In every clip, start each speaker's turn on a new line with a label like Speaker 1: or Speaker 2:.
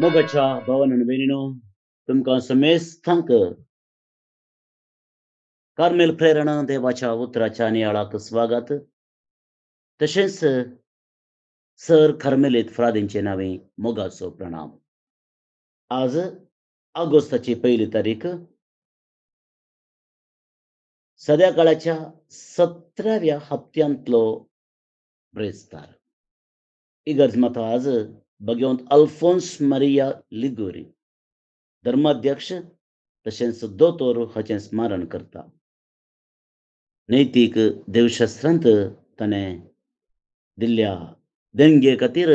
Speaker 1: मोगाच्या भावांनो आणि भयणीनो, तुमकां समेस्तांक कार्मेल प्रेरणा देवाच्या उतराच्या नियाळाक स्वागत. तशेंच सर कार्मेलीत फ्रादींचे नावे मोगाचो प्रणाम. आज ऑगस्टाची 1 तारीख, सध्या काळाच्या 17व्या हप्त्यांतलो ब्रेस्तार. इगर्ज माता आज भगवंत अल्फोन्स मारिया लिगोरी धर्माध्यक्ष तशेंच दोतोर हाचें स्मरण करता. नैतीक देवशास्त्रांत ताणें दिल्ल्या देणगे खातीर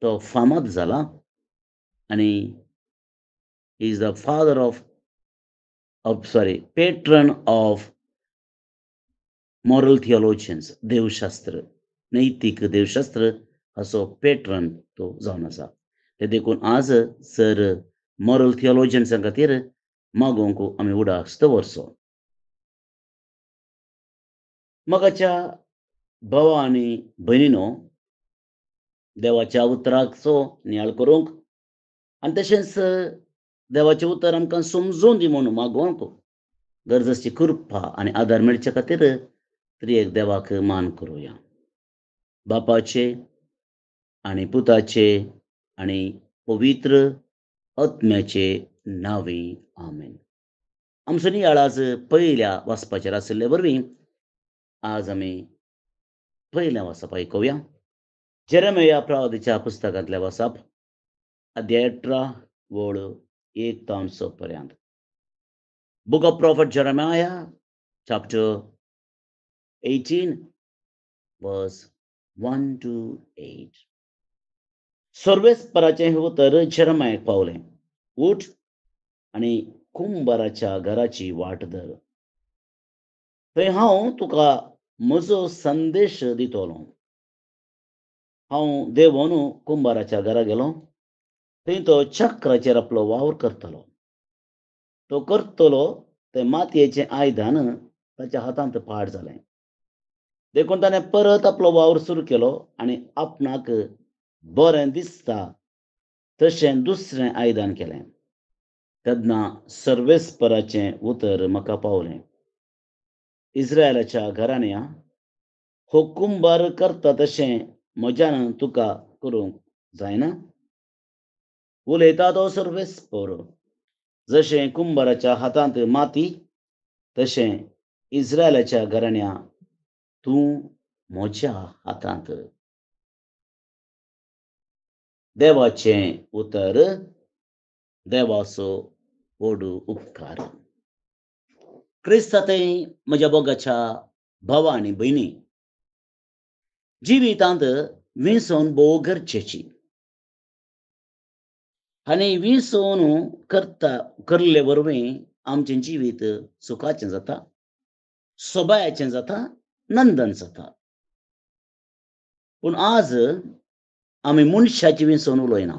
Speaker 1: तो फामाद जाला आनी he is the father of patron of moral theologians, देवशास्त्र, नैतीक देवशास्त्र हाचो पेट्रन तो जावन आसा. ते देखून आज सर मॉरल थियोलॉजियन्सां खातीर मागोवंक आमी उडास दवरचो. मोगाच्या भावा आनी भयणीनो, देवाच्या उतराचो नियाळ करूंक आनी तशेंच देवाचें उतर आमकां समजून दी म्हूण मागोवंक गरजेची कृपा आनी आदार मेळचे खातीर त्रियेक देवाक मान करुया. बापाचे आनी पुताचे आनी पवित्र आत्म्याचे नांवे आमेन. आमचो नियाळ आज पयल्या वाचपाचेर आशिल्ले वरवीं आज आमी पयलें वाचप आयकुया. जेरेमिया प्रवादीच्या पुस्तकांतलें वाचप, अध्याय 18 वळ 1 तावन 6 पर्यंत. Book of profit Jeremiah chapter 18 verse 1 to 8. सर्वेस्पराचें हें उतर जेरेमियाक पावलें. उठ आनी कुंभाराच्या घराची वाट धर. थंय हांव तुका म्हजो संदेश दितलों. हांव देंवोन कुंभाराच्या घरा गेलों. थंय तो चक्राचेर आपलो वावर करतलो. तो करतलो तें मातयेचें आयदन ताच्या हातांत पाड जालें. देखून ताणें परत आपलो वावर सुरू केलो आनी आपणाक बरें दिसता तशें दुसरें आयदन केलें. तेन्ना सर्वेस्पराचें उतर म्हाका पावलें. इस्रायेलाच्या घराण्या, हो कुंभार करता तशें म्हज्यान तुका करूंक जायना? उलयता तो सर्वेस्पर. जशें कुंभाराच्या हातांत माती, तशें इस्रायेलाच्या घराण्या तूं म्हज्या हातांत. देवाचें उतर, देवाचो व्हड उपकार. क्रिस्तांतय म्हज्या बोगाच्या भावा आनी भयणी, जिवितांत विंसोन भोव गरजेची. आनी विंसोन करले वरवीं आमचें जिवीत सुखाचें जाता, सोबायाचें जाता, नंदन जाता. पूण आज आमी मनशाची विंसोन उलोयना.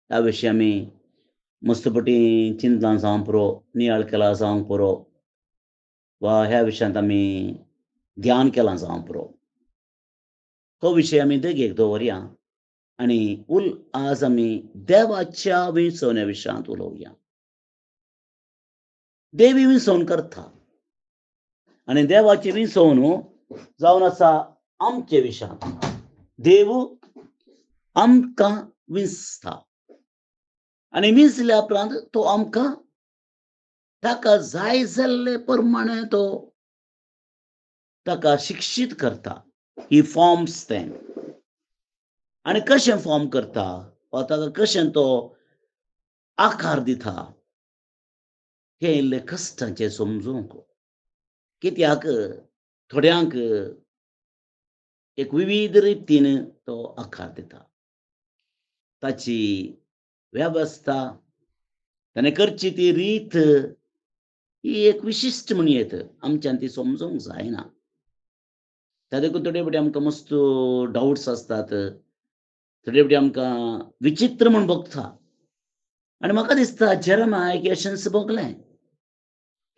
Speaker 1: ह्या विशीं आमी मस्तपटी चिंतलां जावं पुरो, नियाळ केला जावंक पुरो, वा ह्या विशयांत आमी ध्यान केलां जावं पुरो. तो विशय आमी देगेक दवरया आनी आज आमी देवाच्या विंसोवण्या विशयांत उलोवया. देवी विंसोवन करता आनी देवाची विंसोवण जावन आसा आमचे विशयांत. देव आमकां विंसता आनी विंसल्या उपरांत तो आमकां ताका जाय जाल्ले प्रमाणे तो ताका शिक्षीत करता. ही फॉर्म्स तें आनी कशें फॉर्म करता वा ताका कशें तो आकार दिता हें इल्लें कश्टाचें समजूंक. कित्याक थोड्यांक एक विविध रितीन तो आकार दिता. ताची वेवस्था, ताणें करची ती रीत ही एक विशिश्ट म्हणयेत. आमच्यान ती समजूंक जायना. त्या देखून थोडे फावटी आमकां मस्त डाउट्स आसतात. थोडे फावटी आमकां विचित्र म्हूण भोगता. आनी म्हाका दिसता जेरेमियाक हें अशेंच भोगलें.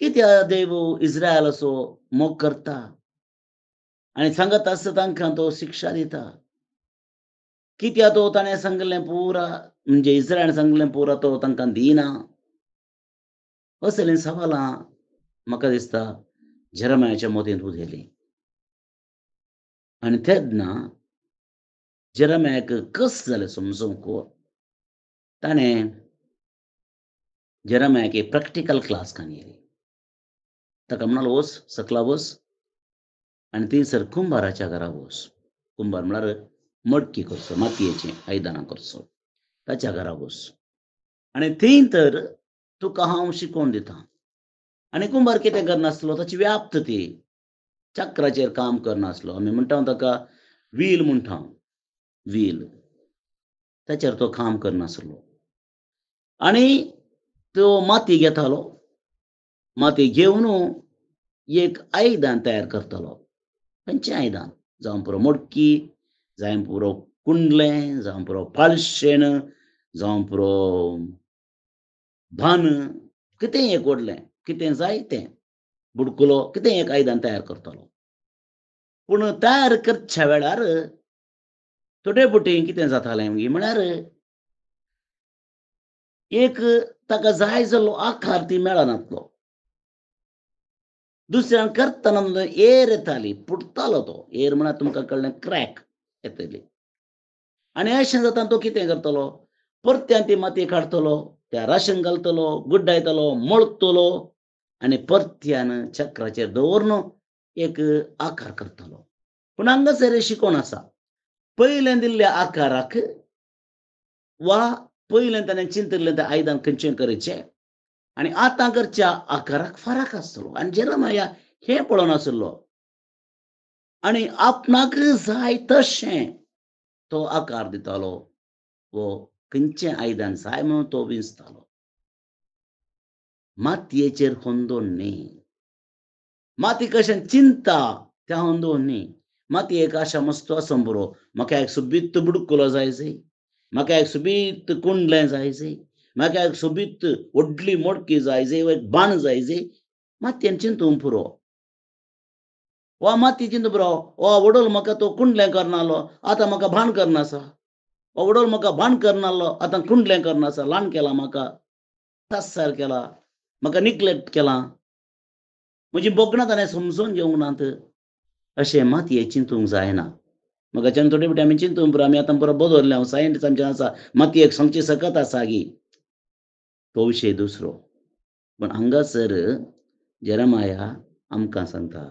Speaker 1: कित्याक देव इस्रायेलाचो मोग करता आनी सांगत आसता तांकां तो शिक्षा दिता. कित्या तो ताणें सांगलें पुरा म्हणजे इस्रायलान सांगलें पुरा तो तांकां दिना. असलीं सवालां म्हाका दिसता जेरेमायाच्या मोतींत उदेलीं. आनी तेन्ना जेरेमायाक कस जालें समजूंक ताणें जेरेमायाक एक प्रॅक्टिकल क्लास घेतली. ताका म्हणलो वच सकला वच आनी थंयसर कुंभाराच्या घरा वच. कुंभार म्हळ्यार मडकी करचो, मातयेचें आयदनां करचो. ताच्या घरा वच आनी थंय तर तुका हांव शिकोवन दितां. आनी कुंभार कितें करनासलो ताची व्याप्त ती. चक्राचेर काम करनासलो. आमी म्हणटा ताका व्हील म्हणटा व्हील. ताचेर तो काम करनासलो. आनी तो माती घेतालो. माती घेवन एक आयदान तयार करतालो. खंयचें आयदान जावं पुरो मडकी, जावं पुरो कुंडलें, जावं पुरो पालशेण, जावं पुरो भान, कितेंय एक व्हडलें, कितें जाय तें, बुडकुलो, कितेंय एक आयदान तयार करतालो. पूण तयार करच्या वेळार थोडे फावटी कितें जातालें म्हळ्यार एक ताका जाय जाल्लो आकार ती मेळनासलो. दुसऱ्यान करतना एर येताली, फुटतालो तो. एर म्हळ्यार तुमकां कळ्ळें क्रॅक येतली. आनी अशें जाताना तो कितें करतलो, परत्यान ती माती काडटलो, त्या राशीन घालतलो, गुड्डायतलो, मळतलो आनी परत्यान चक्राचेर दवरून एक आकार करतलो. पूण हांगासर एक शिकोण आसा. पयलें दिल्ल्या आकाराक वा पयलें ताणें चिंतिल्लें तें आयदान खंयचें करचें आनी आतां करच्या आकाराक फरक आसतलो. आनी जेरेमाया हें पळोवनासलो. आनी आपणाक जाय तशें तो आकार दितालो वो खंयचें आयदान जाय म्हणून तो विंचतालो. मातयेचेर हुंदून न्ही. माती कशें चिंतता त्या हुंदून न्ही. मातयेक आशा मस्तो आसूं पुरो. म्हाका एक सुबीत बुडकुलो जाय जाय. म्हाका एक सुबीत कुंडलें जाय जाय. म्हाका एक सुबीत व्हडली मडकी जाय जाय, वा एक बाण जाय जाय. मातयेन चिंतूंक पुरो. वा माती चिंतूंक पुरो. हो वडोल म्हाका तो कुंडलें करनालो, आतां म्हाका भाण करनासा. हो वडोल म्हाका भाण करनालो, आतां कुंडलें करनासा. ल्हान केला म्हाका, तास्सार केला, म्हाका निग्लेक्ट केला. म्हजी बोगणां ताणें समजून घेवंक नात. अशें मातयेक चिंतूंक जायना. मोगाच्यान थोडे फावटी आमी चिंतूंक पुरो आमी आतां पुरो बदल्ल्या सायन्स आमचें आसा. मातयेक सांगची सकत आसा गी. तो विशय दुसरो. पूण हांगासर जेरेमाया आमकां सांगता,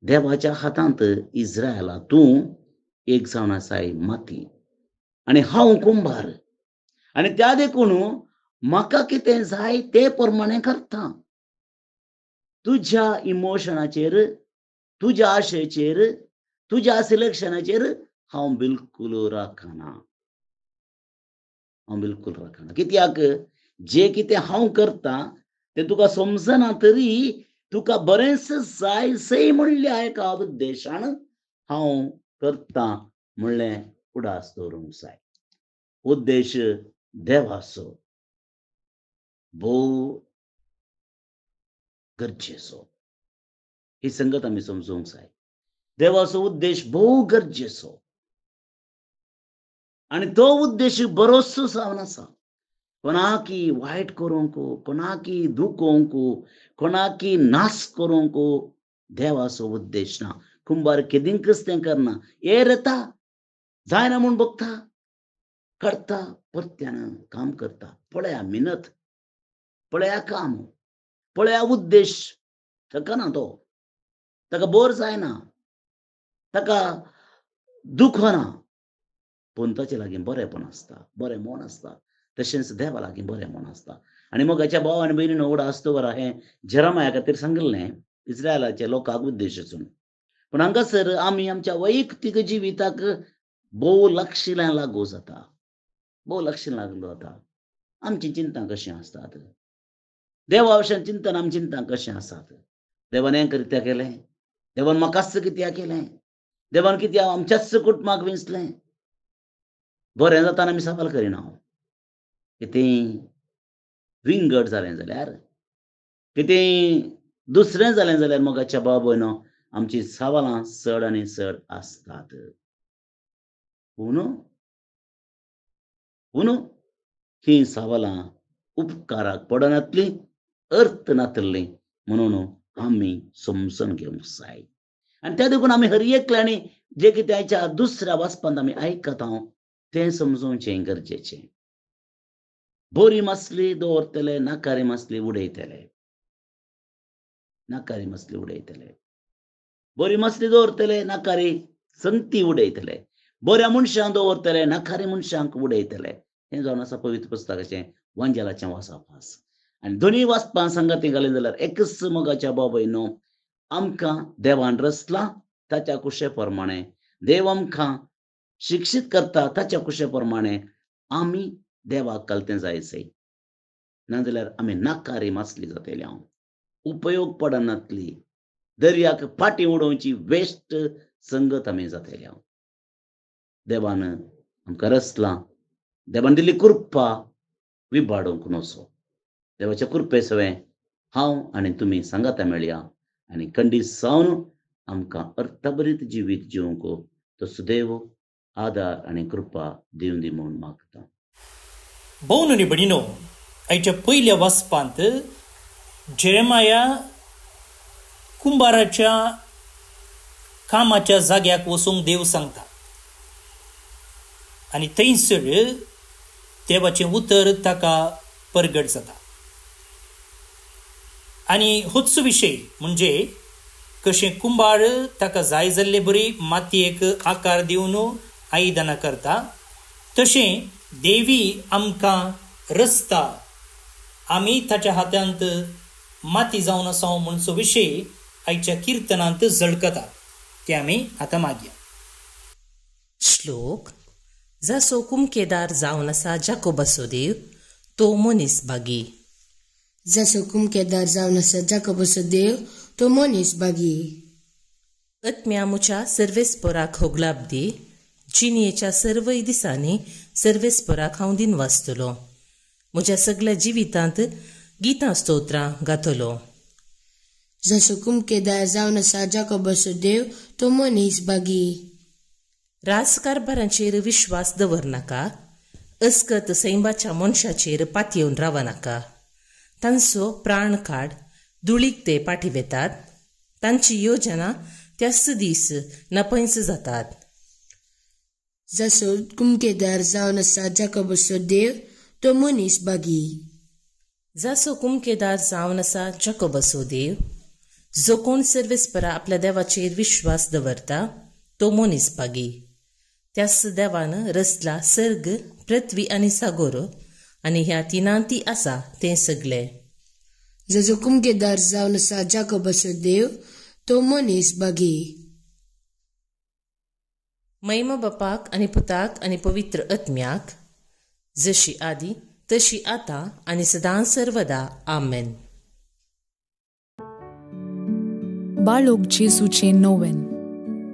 Speaker 1: देवाच्या हातांत इस्रायला तूं एक जावन आसाय माती आनी हांव कुंभार. आनी त्या देखून म्हाका कितें जाय ते प्रमाणें करता. तुज्या इमोशनाचेर, तुज्या आशेचेर, तुज्या सिलेक्शनाचेर हांव बिलकूल राखना. हांव बिलकूल राखना. कित्याक जें कितें हांव करतां तें तुका समजना तरी तुका बरेंच जाय सै म्हणल्या एका उद्देशान हांव करतां म्हणलें उडास दवरूंक जाय. उद्देश देवाचो भोव गरजेचो. ही संगत आमी समजूंक जाय. देवाचो उद्देश भोव गरजेचो. आनी तो उद्देश बरोसो जावन आसा. कोणाकी वायट करूंक, कोणाकी दुखोवंक, कोणाकी नाश करूंक देवाचो उद्देश ना. कुंभार केदिंकच तें करना. एर येता, जायना म्हूण बगता, काडटा, परत्यान काम करता. पळया मेहनत, पळया काम, पळया उद्देश. थकना तो. ताका बोर जायना. ताका दुखना. पूण ताचे लागीं बरेंपण आसता, बरें मोन आसता. तशेंच देवा लागीं बरें मोन आसता. आनी मोगाच्या भाव आनी भयणीनो उडास दवरा हें जेरेमाया खातीर सांगिल्लें इस्रायलाच्या लोकांक उद्देशून. पूण हांगासर आमी आमच्या वैयक्तीक जिविताक भोव लागशिल्यांत लागू जाता. भोव लागशिल्यांत लागू जाता. आमचीं चिंतां कशीं आसतात. देवा विशयान चिंतन आमचीं चिंतां कशीं आसात. देवान हें कित्याक केलें? देवान म्हाकाच कित्याक केलें? देवान कित्याक आमच्याच कुटुंबाक विंचलें? बरें जाताना आमी सवाल करिना. कितें विंगड जालें जाल्यार, कितें दुसरें जालें जाल्यार मोगाच्या भाव भयणो आमचीं सवालां चड आनी चड आसतात. पूण पूण ही सावलां उपकाराक पडनातलीं, अर्थ नातलीं म्हणून आमी समजून घेवंक जाय. आनी त्या देखून आमी हर एकल्यानी जें कितें आयच्या दुसऱ्या वाचपांत आमी आयकत आहों तें समजोवचें गरजेचें. बरी मासली दवरतले, नाकारी मासली उडयतले. नाकारी मासली उडयतले. बरी मासली दवरतले, नाकारी संगती उडयतले. बऱ्या मनशांक दवरतले, नाकारी मनशांक उडयतले. हें जावन आसा पवित्र पुस्तकाचें वंजलाचें वाचपास. आनी दोनी वाचपां संगती घालीत जाल्यार एकच मोगाच्या भाव भयणो, आमकां देवान रचलां ताच्या कुशे प्रमाणे. देव आमकां शिक्षीत करता ताच्या कुशे प्रमाणे आमी देवाक घालतें जायचें. नाजाल्यार आमी नाकारी मासली जातली हांव. उपयोग पडनातली. दर्याक फाटीं उडोवची वेस्ट संगत आमी जातली हांव. देवान आमकां रचलां. देवान दिल्ली कृपा विबाडूंक नसो. देवाचे कृपे सवें हांव आनी तुमी सांगाता मेळया आनी खंडीत जावन आमकां अर्थभरीत जिवीत जिवंक तो सुदैव आदार आनी कृपा दिवन दी म्हूण मागता.
Speaker 2: भोव न्हू भयणीनो, आयच्या पयल्या वाचपांत जेरेमाया कुंभाराच्या कामाच्या जाग्याक वचूंक देव सांगता आनी थंयसर देवाचें उतर ताका परगट जाता. आनी होचो विशय म्हणजे कशें कुंभार ताका जाय जाल्ले बरी मातयेक आकार दिवन आयदनां करता, तशें देवी आमकां रचता, आमी ताच्या हातांत माती जावन आसा म्हणचो विशय आयच्या किर्तनांत झळकता. ते आमी आतां मागया.
Speaker 3: श्लोक. जसो कुमकेदार जावन आसा जाकोबाचो देव, तो मनीस बागी.
Speaker 4: जसो कुमकेदार जावन आसा जाकोबाचो देव, तो मनीस बागी.
Speaker 3: आत्म्यामुच्या सर्वेस्पराक होगलाब दी. जिणयेच्या सर्वय दिसांनी सर्वेस्पराक हांव दिन वाचतलो. म्हज्या सगळ्या जिवितांत गितां स्तोत्रां गातलो.
Speaker 4: जसो कुमकेदार जावन आसा जाकोबाचो देव, तो मनीस बागी.
Speaker 3: राजकारभारांचेर विश्वास दवरनाका. अस्कत सैमाच्या मनशाचेर पातयेवन रावनाका. तांचो प्राण काड, धुळीक ते पाठिवेतात. तांची योजना त्याच दीस नपयस जातात.
Speaker 4: जसो कुमकेदार जावन आसा जाकोबाचो देव, तो मनीस बागी.
Speaker 3: जसो कुमकेदार जावन आसा जाकोबाचो देव, जो कोण सर्वेस्परा आपल्या देवाचेर विश्वास दवरता, तो मनीस बागी. त्याच देवान रचला सर्ग, पृथ्वी आनी सागोर, आनी ह्या तिनांती आसा तें सगळें.
Speaker 4: जसो कुमकेदार जावन आसा जाकोबाचो देव, तो मनीस बागी.
Speaker 3: महिमा बापाक आनी पुताक आनी पवित्र आत्म्याक, जशी आदी तशी आतां आनी सदां सर्वदा. आमेन.
Speaker 5: बाळोक जेजूचे नोवेन.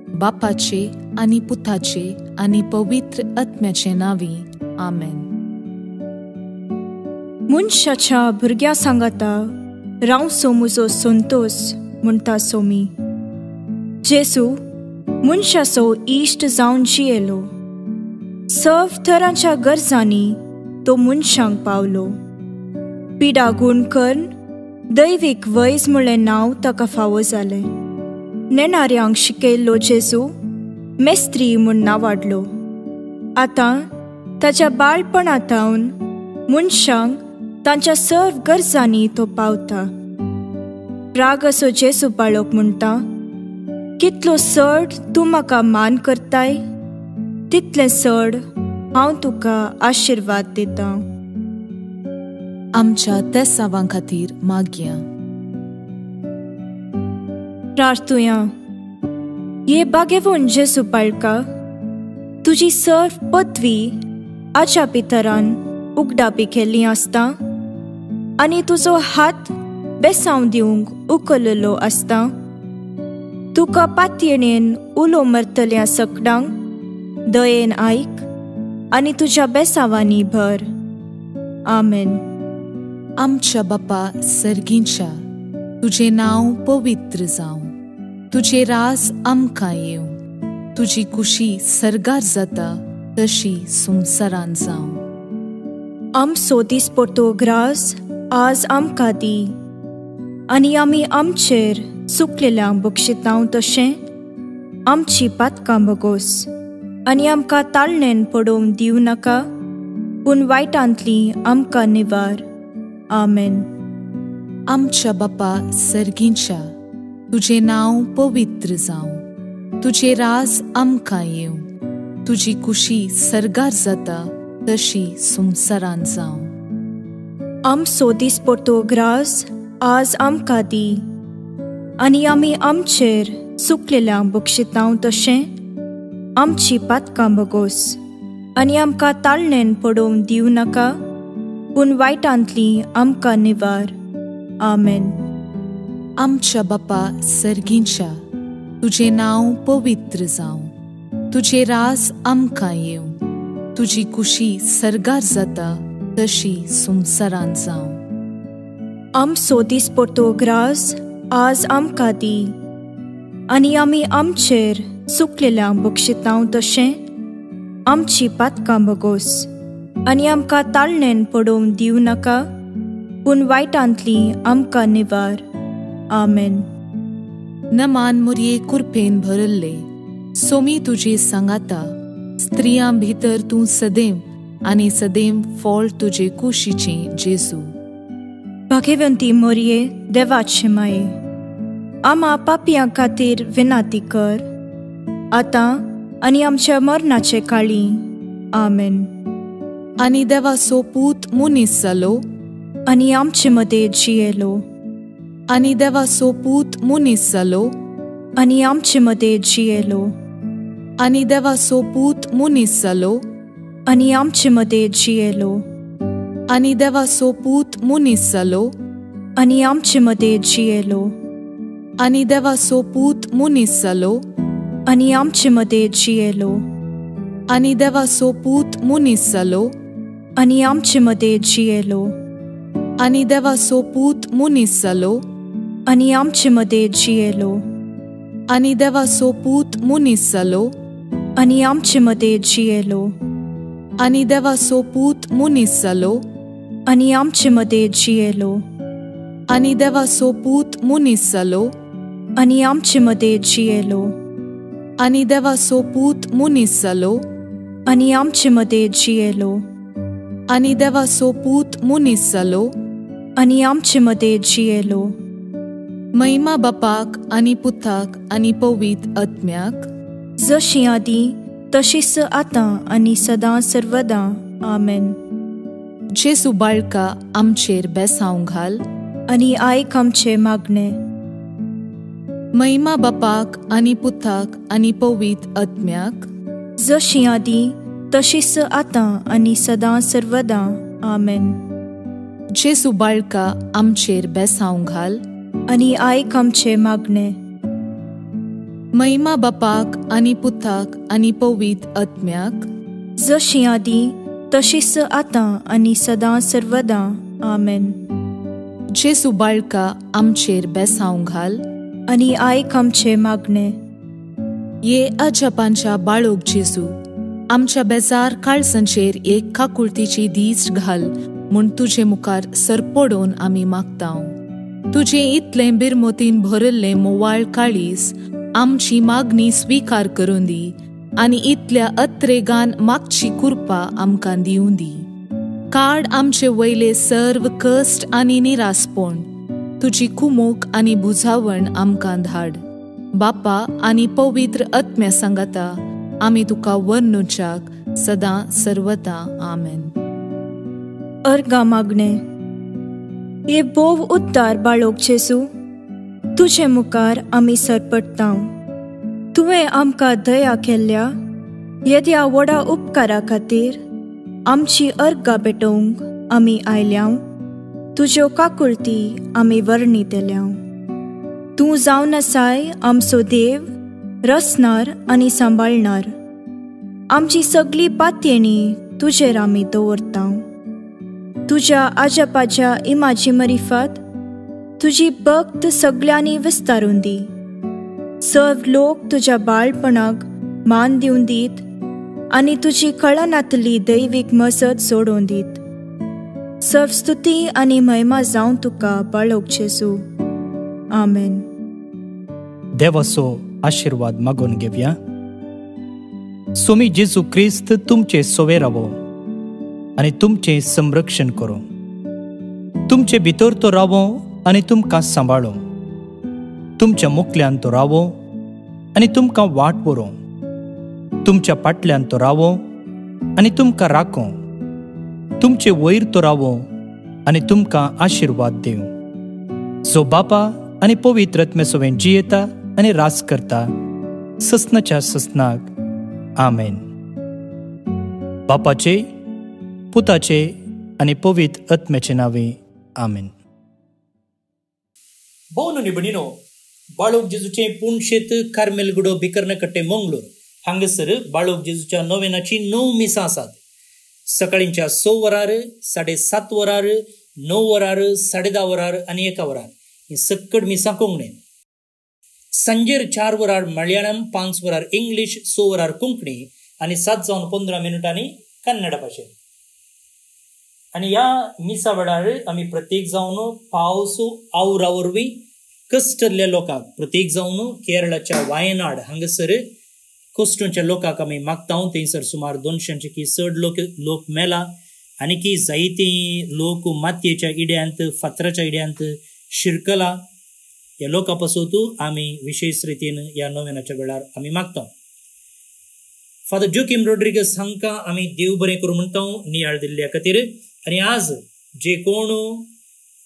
Speaker 5: बापाचे आनी पुताचे आनी पवित्र आत्म्याचे नावी. आमेन.
Speaker 6: मनशाच्या भुरग्या सांगाता रावसो म्हजो संतोष म्हणटा सोमी. जेजू मनशाचो इश्ट जावन जियेलो. सर्व तरांच्या गरजांनी तो मनशांक पावलो. पिडा गूण करून दैवीक वैज म्हणलें नांव ताका फावो जालें. नेणाऱ्यांक शिकयल्लो जेजू मेस्त्री म्हूण नांवाडलो. आतां ताच्या बाळपणांतावन मनशांक तांच्या सर्व गरजांनी तो पावता. राग असो जेजू बाळोक म्हणटा, कितलो चड तूं म्हाका मान करताय, तितलें चड हांव तुका आशिर्वाद दिता.
Speaker 5: आमच्या तेसावां खातीर मागया.
Speaker 6: प्रार्थुया. ये बागेवून जेजू बाळका, तुजी सर्व पदवी आच्या पितरान उगडापी केल्ली आसता आनी तुजो हात बेसांव दिवंक उखललो आसता. तुका पातयेणेन उलो मरतल्या सकडांक दयेन आयक आनी तुज्या बेसांवांनी भर. आमेन.
Speaker 5: आमच्या बापा सर्गींच्या, तुझे नांव पवित्र जावं. तुझे रास आमकां येवं. तुजी कुशी सर्गार जाता तशी संवसारांत जावं.
Speaker 6: आमचो दीस पडतो ग्रास आज आमकां दी, आनी आमी आमचेर चुकलेल्यांक बक्षितांव तशें आमची पातकां बगोस, आनी आमकां ताळणेन पडोवंक दिवं नाका, पूण वायटांतली आमकां निवार. आमेन.
Speaker 5: आमच्या बापा सर्गींच्या, तुझे नांव पवित्र जावं, तुझे राज आमकां येवं, तुजी कुशी सर्गार जाता तशी संवसारांत जावं.
Speaker 6: आमचो दीस पडतो ग्रास आज आमकां दी, आनी आमी आमचेर चुकलेल्यांक बक्षितांव तशें आमची पातकां बगोस, आनी आमकां ताळणेन पडोवंक दिवं नाका, पूण वायटांतली आमकां निवार. आमेन.
Speaker 5: आमच्या बापा सर्गींच्या, तुझे नांव पवित्र जावं, तुझे राज आमकां येवं, तुजी कुशी सर्गार जाता तशी संवसारांत जावं.
Speaker 6: आमचो दीस पडतो ग्रास आज आमकां दी, आनी आमी आमचेर चुकलेल्यांक बक्षितांव तशें आमची पातकां बगोस, आनी आमकां ताळणेन पडोवंक दिवं नाका, पूण वायटांतली आमकां निवार. आमेन.
Speaker 5: नमान मुरये कुरपेन भरल्ले, सोमी तुजे सांगाता, स्त्रियां भितर तूं सदैव आनी सदैव फळ तुजे कुशीचे जेजू.
Speaker 6: भाग्यवंती मोरये, देवाचे माये, आमा पापियां खातीर विनाती कर, आतां आनी आमच्या मरणाचे काळी. आमेन.
Speaker 5: आनी देवाचो पूत मुनीस जालो,
Speaker 6: आनी आमचे मदें जियेलो,
Speaker 5: आनी देवाचो पूत मुनीस जालो,
Speaker 6: आनी आमचे मदें जियेलो,
Speaker 5: आनी देवाचो पूत मुनीस जालो,
Speaker 6: आनी आमचे मदें जियेलो,
Speaker 5: आनी देवाचो पूत मुनीस जालो,
Speaker 6: आनी आमचे मदें जियेलो,
Speaker 5: आनी देवाचो पूत मुनीस जालो,
Speaker 6: आनी आमचे मदें जियेलो,
Speaker 5: आनी देवाचो पूत मुनीस जालो,
Speaker 6: आनी आमचे मदें जियेलो,
Speaker 5: आनी देवाचो पूत मुनीस जालो,
Speaker 6: आनी आमचे मदें जियेलो,
Speaker 5: आनी देवाचो पूत मुनीस जालो,
Speaker 6: आनी आमचे मदें जियेलो,
Speaker 5: आनी देवाचो पूत मुनीस जालो,
Speaker 6: आनी आमचे मदें जियेलो,
Speaker 5: आनी देवाचो पूत मुनीस जालो,
Speaker 6: आनी आमचे मदें जियेलो,
Speaker 5: आनी देवाचो पूत मुनीस जालो,
Speaker 6: आनी आमचे मदें जियेलो,
Speaker 5: आनी देवाचो पूत मुनीस जालो,
Speaker 6: आनी आमचे मदें जियेलो.
Speaker 5: महिमा बापाक आनी पुताक आनी पवित्र आत्म्याक,
Speaker 6: जशी आदी तशीच आतां आनी सदां सर्वदां. आमेन.
Speaker 5: जेजू बाळका आमचेर बेसांव घाल,
Speaker 6: आनी आयक आमचे मागणे.
Speaker 5: महिमा बापाक आनी पुताक आनी पवित्र आत्म्याक,
Speaker 6: जशी आदी तशीच आतां आनी सदां सर्वदां. आमेन.
Speaker 5: जेजू बाळका आमचेर बेसांव घाल,
Speaker 6: आनी आयक आमचे मागणे.
Speaker 5: महिमा बापाक आनी पुताक आनी पवित्र आत्म्याक,
Speaker 6: जशी आदी तशीच आतां आनी सदां सर्वदां. आमेन.
Speaker 5: जेजू बाळका आमचेर बेसांव घाल,
Speaker 6: आनी आयक आमचे मागणे.
Speaker 5: ये अजापांच्या बाळोक जेजू, आमच्या बेजार काळजांचेर एक काकुळतीची दीस घाल म्हूण तुजे मुखार सरपडोवन आमी मागतांव. तुजे इतलें बिरमोतीन भरल्लें मोवाळ काळीस आमची मागणी स्वीकार करून दी, आनी इतल्या अत्रेगान मागची कृपा आमकां दिवं दी. काड आमचे वयले सर्व कश्ट आनी निरासपण, तुजी कुमूक आनी बुजावण आमकां धाड. बापा आनी पवित्र आत्म्या सांगाता आमी तुका वर्णुच्याक सदां सर्वदां. आमेन.
Speaker 6: अर्गा मागणे. ये बोव उद्दार बाळोक जेजू, तुजे मुखार आमी सरपडटांव. तुवें आमकां दया केल्ल्या येद्या व्हडा उपकारा खातीर आमची अर्गां भेटोवंक आमी आयल्याव. तुज्यो काकुळटी आमी वर्णितल्यांव. तूं जावन आसाय आमचो देव, रचणार आनी सांबाळणार. आमची सगळी पातयेणी तुजेर आमी दवरतांव. तुज्या आजापाच्या इमाची मरिफात तुजी भक्त सगळ्यांनी विस्तारून दी. सर्व लोक तुज्या बाळपणाक मान दिवन दीत, आनी तुजी कळनातली दैवीक मजत जोडून दीत. सर्व स्तुती आनी महिमा जावं तुका बाळोक जेजू. आमेन.
Speaker 2: देवाचो आशीर्वाद मागून घेवया. स्वामी जेजू क्रिस्त तुमचे सोवे रावो आनी तुमचे संरक्षण करो. तुमचे भितर तो रावो आनी तुमकां सांबाळो. तुमच्या मुखल्यान तो रावो आनी तुमकां वाट व्हरो. तुमच्या फाटल्यान तो रावो आनी तुमकां राखो. तुमचे वयर तो रावो आनी तुमकां आशीर्वाद दिवं. जो बापा आनी पवित्र आत्मे सोबें जियेता आनी रास करता ससनाच्या ससनाक. आमेन. बापाचे, पुताचे आनी पवित्र आत्म्याचे नावे. आमेन. भोवनो नी भयणीनो, बाळोक जेजूचे पुणशेत कार्मेलगुडो बिकर्णकट्टे मंगळूर हांगसर बाळोक जेजूच्या नोवेनाची 9 मिसां आसात. सकाळींच्या 6 वरार, 7:30 वरार, 9 वरार, 10:30 वरार आनी 1 वरार ही सक्कड मिसां कोंकणीन. सांजेर 4 वरार मलयाळम, 5 वरार इंग्लीश, 6 वरार कोंकणी आनी 7:15 कन्नड भाशेन. आनी ह्या मिसा वेळार आमी प्रत्येक जावन पावस आवरा वरवीं कश्टल्या लोकांक, प्रत्येक जावन केरळाच्या वायनाड हांगसर कश्टच्या लोकांक आमी मागता. थंयसर सुमार 200 लोक मेला आनी की जायतीं लोक मातयेच्या इड्यांत, फातराच्या इड्यांत शिरकला. ह्या लोकां पासून आमी विशेष रितीन ह्या नोवेनाच्या वेळार आमी मागता. फादर जोकिम रॉड्रिगस हांकां आमी देव बरें करूं म्हणटा नियाळ दिल्ल्या खातीर. आनी आज जे कोण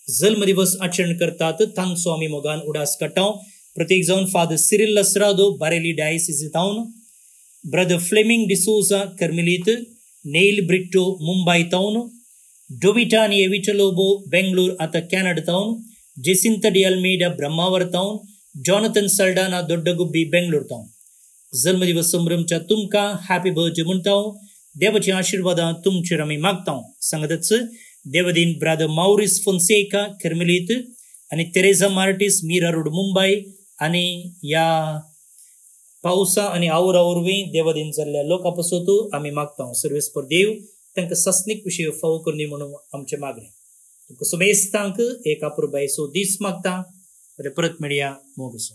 Speaker 2: जल्म दिवस आचरण करतात तांचो आमी मोगान उडास काडटा. प्रत्येक जावन फादर सिरिल लसरादो बारेली डायसिसांत, ब्रदर फ्लेमिंग डिसोजा कर्मिलीत, नेल ब्रिट्टो मुंबय टावन, डोविटा आनी एविचलोबो बेंगळूर आतां कॅनडा टावन, जेसिंता डी अल्मेडा ब्रह्मावर टावन, जॉनथन सल्डाना दोड्डगुब्बी बेंगळूर टावन. जल्म दिवस संभ्रमच्या तुमकां हॅपी बर्थडे म्हणटा. देवाची आशिर्वादां तुमचेर आमी मागता. सांगतच देवदीन ब्रदर माउरिस फोन्सेका कर्मिलीत आनी तेरेजा मार्टिस मीरा रोड मुंबय आनी ह्या पावसा आनी आवरा वरवीं देवदीन जाल्ल्या लोकां पासून आमी मागता. सर्वेस्पर देव तांकां सस्नीक विशय फावो करनी म्हणून आमचें मागणें. तुमकां समेस्तांक एक अपुरबायसो दीस मागता. परत मेळया मोगसो.